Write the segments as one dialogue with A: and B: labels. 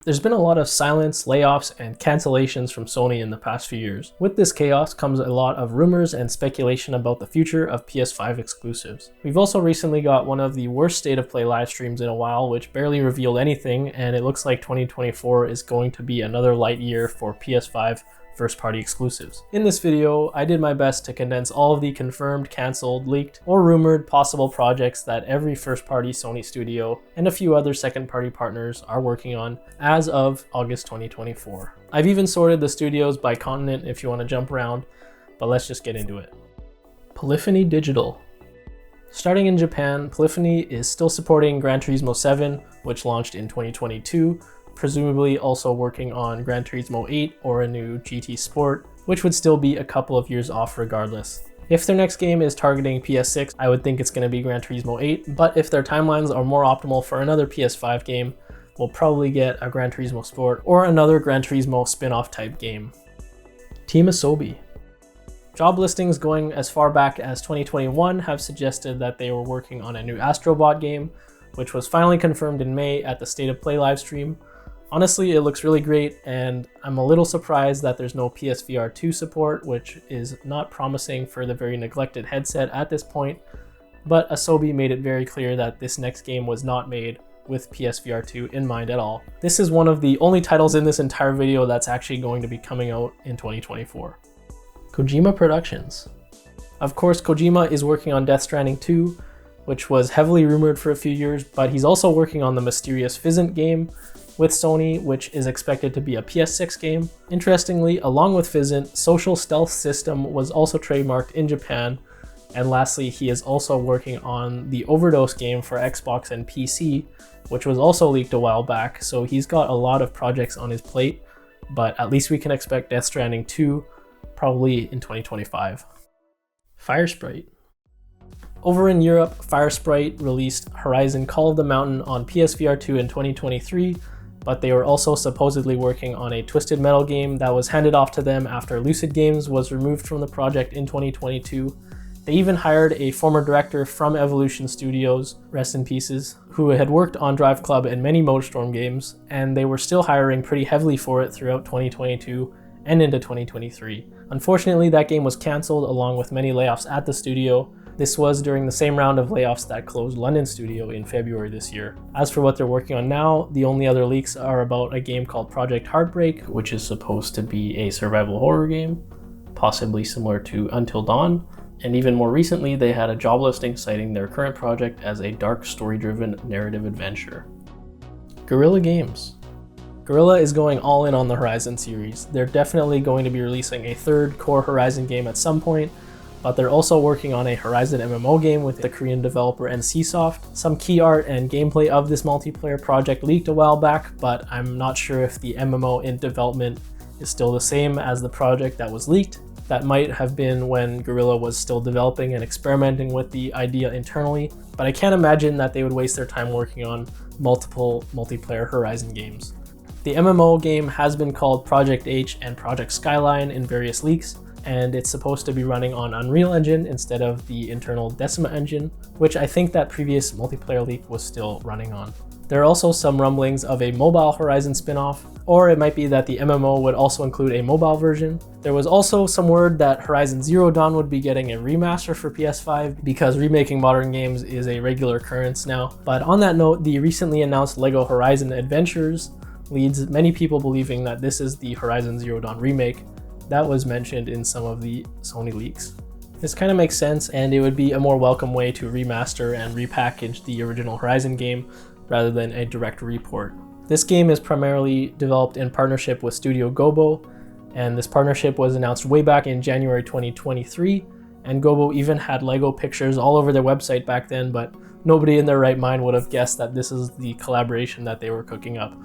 A: There's been a lot of silence, layoffs, and cancellations from Sony in the past few years. With this chaos comes a lot of rumors and speculation about the future of PS5 exclusives. We've also recently got one of the worst state of play live streams in a while, which barely revealed anything, and it looks like 2024 is going to be another light year for PS5 first-party exclusives. In this video, I did my best to condense all of the confirmed, cancelled, leaked, or rumored possible projects that every first-party Sony studio and a few other second-party partners are working on as of August 2024. I've even sorted the studios by continent if you want to jump around, but let's just get into it. Polyphany Digital. Starting in Japan, Polyphany is still supporting Gran Turismo 7, which launched in 2022, presumably also working on Gran Turismo 8 or a new GT Sport, which would still be a couple of years off regardless. If their next game is targeting PS6, I would think it's going to be Gran Turismo 8, but if their timelines are more optimal for another PS5 game, we'll probably get a Gran Turismo Sport or another Gran Turismo spin-off type game. Team Asobi. Job listings going as far back as 2021 have suggested that they were working on a new Astrobot game, which was finally confirmed in May at the State of Play livestream. Honestly, it looks really great, and I'm a little surprised that there's no PSVR 2 support, which is not promising for the very neglected headset at this point, but Asobi made it very clear that this next game was not made with PSVR 2 in mind at all. This is one of the only titles in this entire video that's actually going to be coming out in 2024. Kojima Productions. Of course, Kojima is working on Death Stranding 2, which was heavily rumored for a few years, but he's also working on the mysterious Physint game with Sony, which is expected to be a PS6 game. Interestingly, along with Physint, Social Stealth System was also trademarked in Japan. And lastly, he is also working on the Overdose game for Xbox and PC, which was also leaked a while back, so he's got a lot of projects on his plate, but at least we can expect Death Stranding 2 probably in 2025. Firesprite. Over in Europe, Firesprite released Horizon Call of the Mountain on PSVR 2 in 2023, but they were also supposedly working on a Twisted Metal game that was handed off to them after Lucid Games was removed from the project in 2022. They even hired a former director from Evolution Studios, rest in pieces, who had worked on Drive Club and many MotorStorm games, and they were still hiring pretty heavily for it throughout 2022 and into 2023. Unfortunately, that game was cancelled along with many layoffs at the studio. This was during the same round of layoffs that closed London studio in February this year. As for what they're working on now, the only other leaks are about a game called Project Heartbreak, which is supposed to be a survival horror game, possibly similar to Until Dawn. And even more recently, they had a job listing citing their current project as a dark story-driven narrative adventure. Guerrilla Games. Guerrilla is going all in on the Horizon series. They're definitely going to be releasing a third core Horizon game at some point, but they're also working on a Horizon MMO game with the Korean developer NCSoft. Some key art and gameplay of this multiplayer project leaked a while back, but I'm not sure if the MMO in development is still the same as the project that was leaked. That might have been when Guerrilla was still developing and experimenting with the idea internally, but I can't imagine that they would waste their time working on multiple multiplayer Horizon games. The MMO game has been called Project H and Project Skyline in various leaks, and it's supposed to be running on Unreal Engine instead of the internal Decima engine, which I think that previous multiplayer leak was still running on. There are also some rumblings of a mobile Horizon spin-off, or it might be that the MMO would also include a mobile version. There was also some word that Horizon Zero Dawn would be getting a remaster for PS5 because remaking modern games is a regular occurrence now. But on that note, the recently announced LEGO Horizon Adventures leads many people believing that this is the Horizon Zero Dawn remake that was mentioned in some of the Sony leaks. This kind of makes sense, and it would be a more welcome way to remaster and repackage the original Horizon game rather than a direct report. This game is primarily developed in partnership with Studio Gobo, and this partnership was announced way back in January 2023, and Gobo even had LEGO pictures all over their website back then, but nobody in their right mind would have guessed that this is the collaboration that they were cooking up.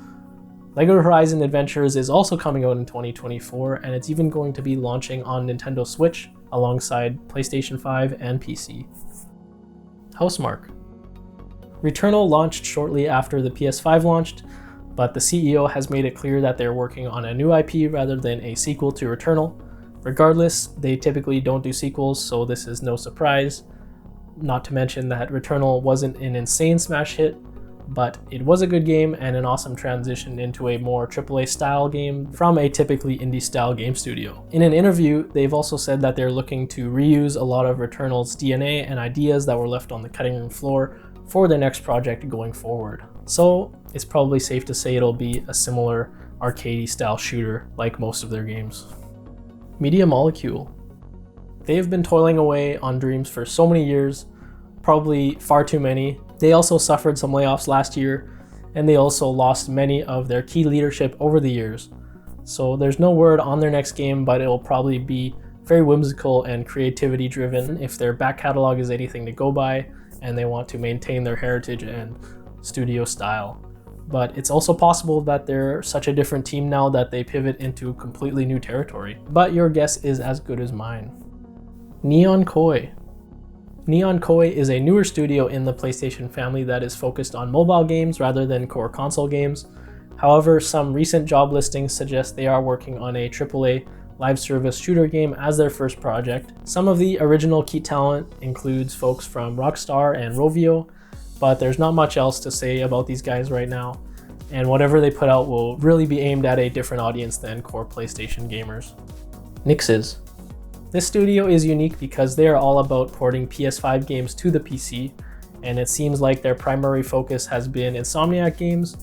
A: LEGO Horizon Adventures is also coming out in 2024, and it's even going to be launching on Nintendo Switch alongside PlayStation 5 and PC. Housemarque. Returnal launched shortly after the PS5 launched, but the CEO has made it clear that they're working on a new IP rather than a sequel to Returnal. Regardless, they typically don't do sequels, so this is no surprise. Not to mention that Returnal wasn't an insane smash hit, but it was a good game and an awesome transition into a more AAA style game from a typically indie style game studio. In an interview, they've also said that they're looking to reuse a lot of Returnal's DNA and ideas that were left on the cutting room floor for their next project going forward. So it's probably safe to say it'll be a similar arcadey style shooter like most of their games. Media Molecule. They've been toiling away on dreams for so many years, probably far too many. They also suffered some layoffs last year, and they also lost many of their key leadership over the years. So there's no word on their next game, but it will probably be very whimsical and creativity driven if their back catalog is anything to go by and they want to maintain their heritage and studio style. But it's also possible that they're such a different team now that they pivot into completely new territory. But your guess is as good as mine. Neon Koi. Neon Koi is a newer studio in the PlayStation family that is focused on mobile games rather than core console games. However, some recent job listings suggest they are working on a AAA live service shooter game as their first project. Some of the original key talent includes folks from Rockstar and Rovio, but there's not much else to say about these guys right now, and whatever they put out will really be aimed at a different audience than core PlayStation gamers. Nixxes. This studio is unique because they are all about porting PS5 games to the PC, and it seems like their primary focus has been Insomniac games,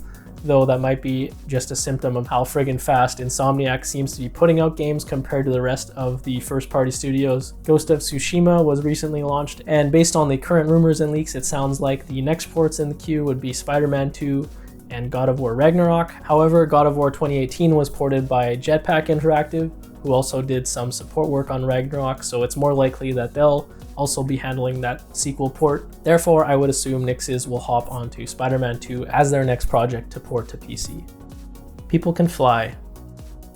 A: though that might be just a symptom of how friggin' fast Insomniac seems to be putting out games compared to the rest of the first-party studios. Ghost of Tsushima was recently launched, and based on the current rumors and leaks, it sounds like the next ports in the queue would be Spider-Man 2 and God of War Ragnarok. However, God of War 2018 was ported by Jetpack Interactive, who also did some support work on Ragnarok, so it's more likely that they'll also be handling that sequel port. Therefore, I would assume Nixxes will hop onto Spider-Man 2 as their next project to port to PC. People Can Fly.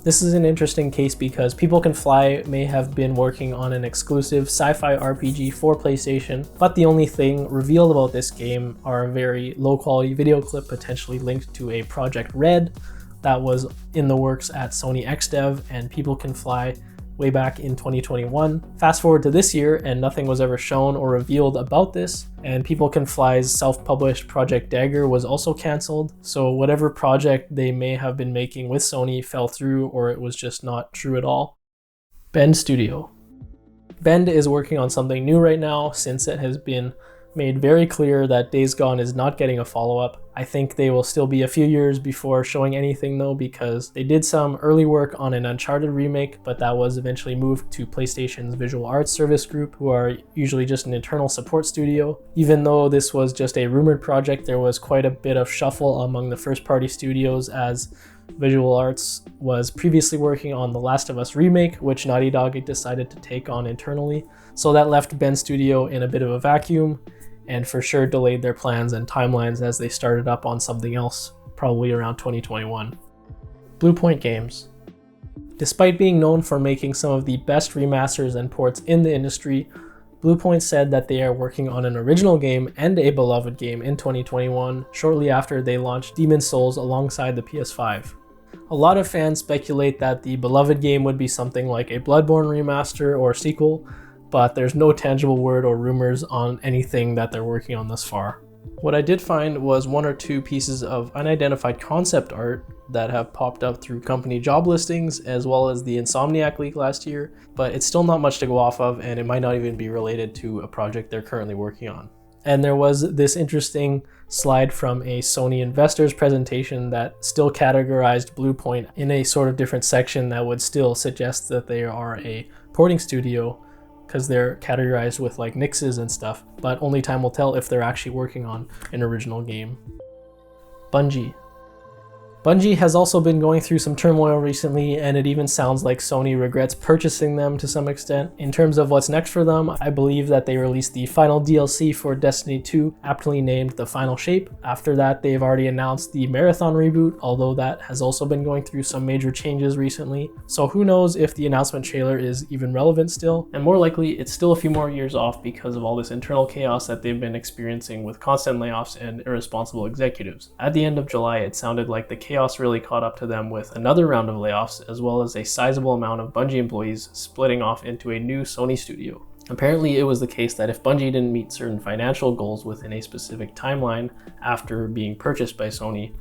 A: This is an interesting case because People Can Fly may have been working on an exclusive sci-fi RPG for PlayStation, but the only thing revealed about this game are a very low-quality video clip potentially linked to a Project Red that was in the works at Sony XDev and People Can Fly way back in 2021. Fast forward to this year and nothing was ever shown or revealed about this, and People Can Fly's self-published Project Dagger was also cancelled, so whatever project they may have been making with Sony fell through or it was just not true at all. Bend Studio. Bend is working on something new right now since it has been made very clear that Days Gone is not getting a follow-up. I think they will still be a few years before showing anything though, because they did some early work on an Uncharted remake, but that was eventually moved to PlayStation's Visual Arts Service Group, who are usually just an internal support studio. Even though this was just a rumored project, there was quite a bit of shuffle among the first-party studios, as Visual Arts was previously working on The Last of Us remake, which Naughty Dog decided to take on internally. So that left Bend Studio in a bit of a vacuum, and for sure delayed their plans and timelines as they started up on something else, probably around 2021. Bluepoint Games. Despite being known for making some of the best remasters and ports in the industry, Bluepoint said that they are working on an original game and a beloved game in 2021, shortly after they launched Demon's Souls alongside the PS5. A lot of fans speculate that the beloved game would be something like a Bloodborne remaster or sequel, but there's no tangible word or rumors on anything that they're working on thus far. What I did find was one or two pieces of unidentified concept art that have popped up through company job listings, as well as the Insomniac leak last year, but it's still not much to go off of, and it might not even be related to a project they're currently working on. And there was this interesting slide from a Sony investors presentation that still categorized Bluepoint in a sort of different section that would still suggest that they are a porting studio, because they're categorized with like Nixxes and stuff, but only time will tell if they're actually working on an original game. Bungie. Bungie has also been going through some turmoil recently, and it even sounds like Sony regrets purchasing them to some extent. In terms of what's next for them, I believe that they released the final DLC for Destiny 2, aptly named The Final Shape. After that, they've already announced the Marathon reboot, although that has also been going through some major changes recently. So who knows if the announcement trailer is even relevant still, and more likely it's still a few more years off because of all this internal chaos that they've been experiencing with constant layoffs and irresponsible executives. At the end of July, it sounded like the chaos really caught up to them with another round of layoffs, as well as a sizable amount of Bungie employees splitting off into a new Sony studio. Apparently, it was the case that if Bungie didn't meet certain financial goals within a specific timeline after being purchased by Sony,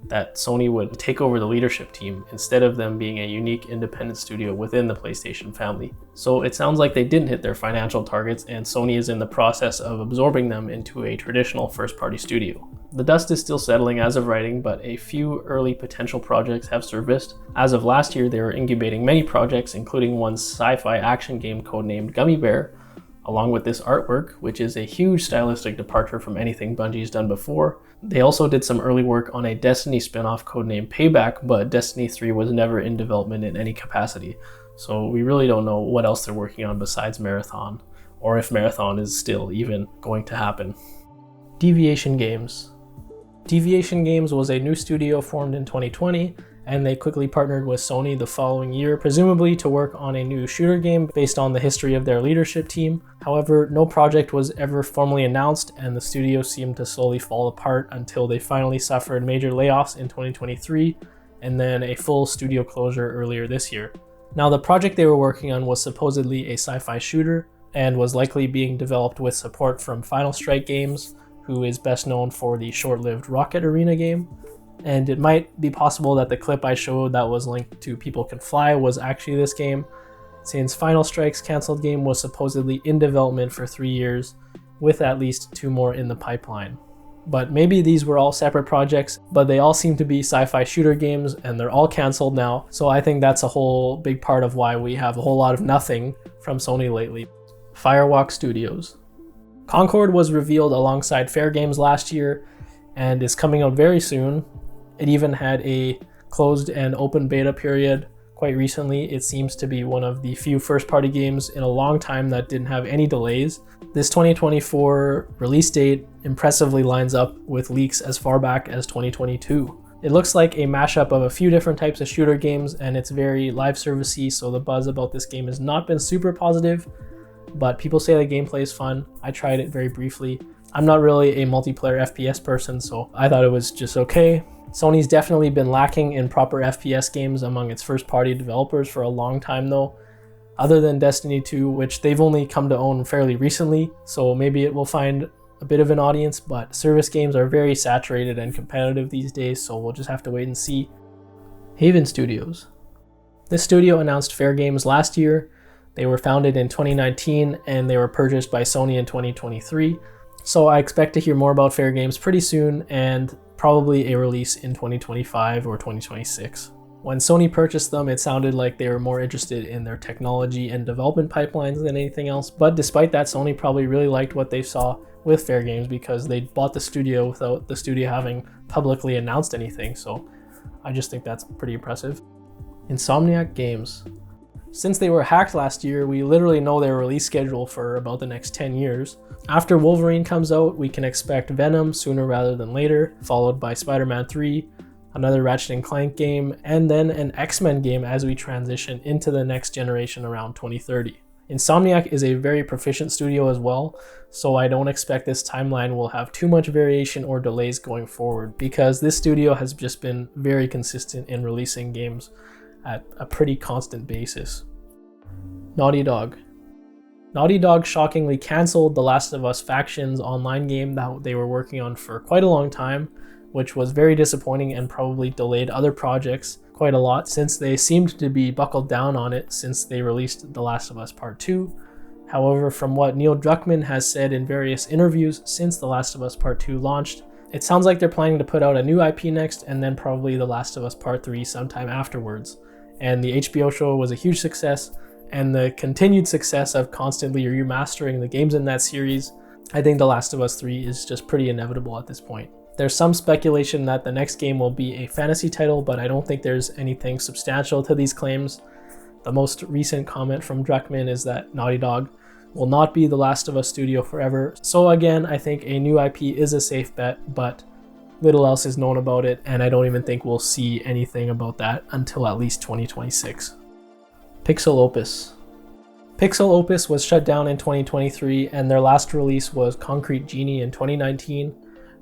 A: that Sony would take over the leadership team instead of them being a unique independent studio within the PlayStation family. So it sounds like they didn't hit their financial targets, and Sony is in the process of absorbing them into a traditional first-party studio. The dust is still settling as of writing, but a few early potential projects have surfaced. As of last year, they were incubating many projects, including one sci-fi action game codenamed Gummy Bear, along with this artwork, which is a huge stylistic departure from anything Bungie's done before. They also did some early work on a Destiny spin-off codenamed Payback, but Destiny 3 was never in development in any capacity, so we really don't know what else they're working on besides Marathon, or if Marathon is still even going to happen. Deviation Games. Deviation Games was a new studio formed in 2020, and they quickly partnered with Sony the following year, presumably to work on a new shooter game based on the history of their leadership team. However, no project was ever formally announced, and the studio seemed to slowly fall apart until they finally suffered major layoffs in 2023, and then a full studio closure earlier this year. Now, the project they were working on was supposedly a sci-fi shooter, and was likely being developed with support from Final Strike Games, who is best known for the short-lived Rocket Arena game. And it might be possible that the clip I showed that was linked to People Can Fly was actually this game, since Final Strike's cancelled game was supposedly in development for 3 years, with at least 2 more in the pipeline. But maybe these were all separate projects, but they all seem to be sci-fi shooter games, and they're all cancelled now, so I think that's a whole big part of why we have a whole lot of nothing from Sony lately. Firewalk Studios. Concord was revealed alongside Fair Games last year, and is coming out very soon. It even had a closed and open beta period quite recently. It seems to be one of the few first-party games in a long time that didn't have any delays. This 2024 release date impressively lines up with leaks as far back as 2022. It looks like a mashup of a few different types of shooter games, and it's very live servicey, so the buzz about this game has not been super positive, but people say the gameplay is fun. I tried it very briefly. I'm not really a multiplayer FPS person, so I thought it was just okay. Sony's definitely been lacking in proper FPS games among its first-party developers for a long time though, other than Destiny 2, which they've only come to own fairly recently, so maybe it will find a bit of an audience, but service games are very saturated and competitive these days, so we'll just have to wait and see. Haven Studios. This studio announced Fair Games last year. They were founded in 2019 and they were purchased by Sony in 2023. So I expect to hear more about Fair Games pretty soon, and probably a release in 2025 or 2026. When Sony purchased them, it sounded like they were more interested in their technology and development pipelines than anything else, but despite that, Sony probably really liked what they saw with Fair Games because they bought the studio without the studio having publicly announced anything, so I just think that's pretty impressive. Insomniac Games. Since they were hacked last year, we literally know their release schedule for about the next 10 years. After Wolverine comes out, we can expect Venom sooner rather than later, followed by Spider-Man 3, another Ratchet & Clank game, and then an X-Men game as we transition into the next generation around 2030. Insomniac is a very proficient studio as well, so I don't expect this timeline will have too much variation or delays going forward, because this studio has just been very consistent in releasing games at a pretty constant basis. Naughty Dog. Naughty Dog shockingly cancelled the Last of Us Factions online game that they were working on for quite a long time, which was very disappointing and probably delayed other projects quite a lot since they seemed to be buckled down on it since they released The Last of Us Part 2. However, from what Neil Druckmann has said in various interviews since The Last of Us Part 2 launched, it sounds like they're planning to put out a new IP next and then probably The Last of Us Part 3 sometime afterwards. And the HBO show was a huge success, and the continued success of constantly remastering the games in that series, I think The Last of Us 3 is just pretty inevitable at this point. There's some speculation that the next game will be a fantasy title, but I don't think there's anything substantial to these claims. The most recent comment from Druckmann is that Naughty Dog will not be The Last of Us studio forever. So again, I think a new IP is a safe bet, but little else is known about it, and I don't even think we'll see anything about that until at least 2026. PixelOpus. PixelOpus was shut down in 2023, and their last release was Concrete Genie in 2019,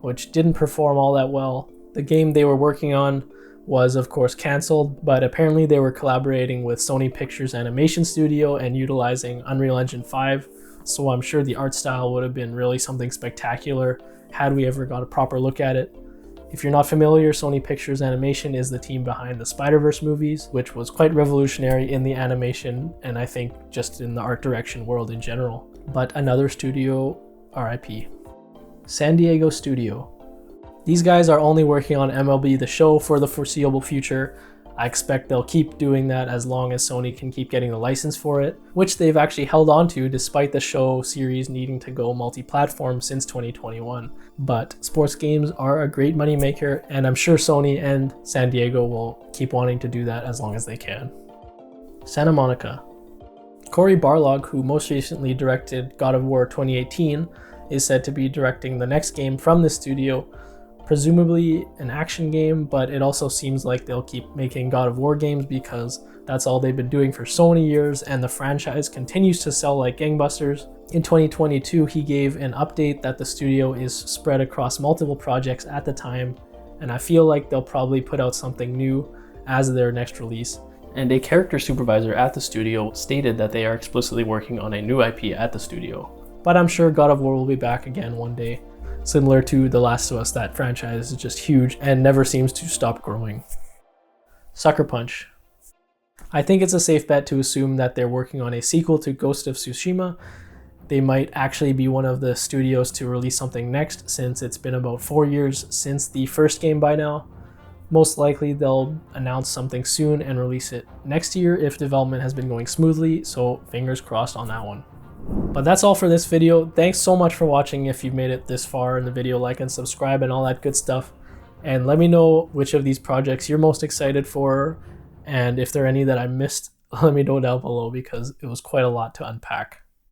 A: which didn't perform all that well. The game they were working on was of course cancelled, but apparently they were collaborating with Sony Pictures Animation Studio and utilizing Unreal Engine 5, so I'm sure the art style would have been really something spectacular had we ever got a proper look at it. If you're not familiar, Sony Pictures Animation is the team behind the Spider-Verse movies, which was quite revolutionary in the animation and I think just in the art direction world in general. But another studio, RIP. San Diego Studio. These guys are only working on MLB The Show for the foreseeable future. I expect they'll keep doing that as long as Sony can keep getting the license for it, which they've actually held on to despite the show series needing to go multi-platform since 2021. But sports games are a great moneymaker, and I'm sure Sony and San Diego will keep wanting to do that as long as they can. Santa Monica. Cory Barlog, who most recently directed God of War 2018, is said to be directing the next game from the studio, presumably an action game, but it also seems like they'll keep making God of War games because that's all they've been doing for so many years, and the franchise continues to sell like gangbusters. In 2022, he gave an update that the studio is spread across multiple projects at the time, and I feel like they'll probably put out something new as their next release. And a character supervisor at the studio stated that they are explicitly working on a new IP at the studio. But I'm sure God of War will be back again one day. Similar to The Last of Us, that franchise is just huge and never seems to stop growing. Sucker Punch. I think it's a safe bet to assume that they're working on a sequel to Ghost of Tsushima. They might actually be one of the studios to release something next, since it's been about 4 years since the first game by now. Most likely they'll announce something soon and release it next year if development has been going smoothly, so fingers crossed on that one. But that's all for this video. Thanks so much for watching. If you've made it this far in the video, like and subscribe and all that good stuff. And let me know which of these projects you're most excited for, and if there are any that I missed, let me know down below because it was quite a lot to unpack.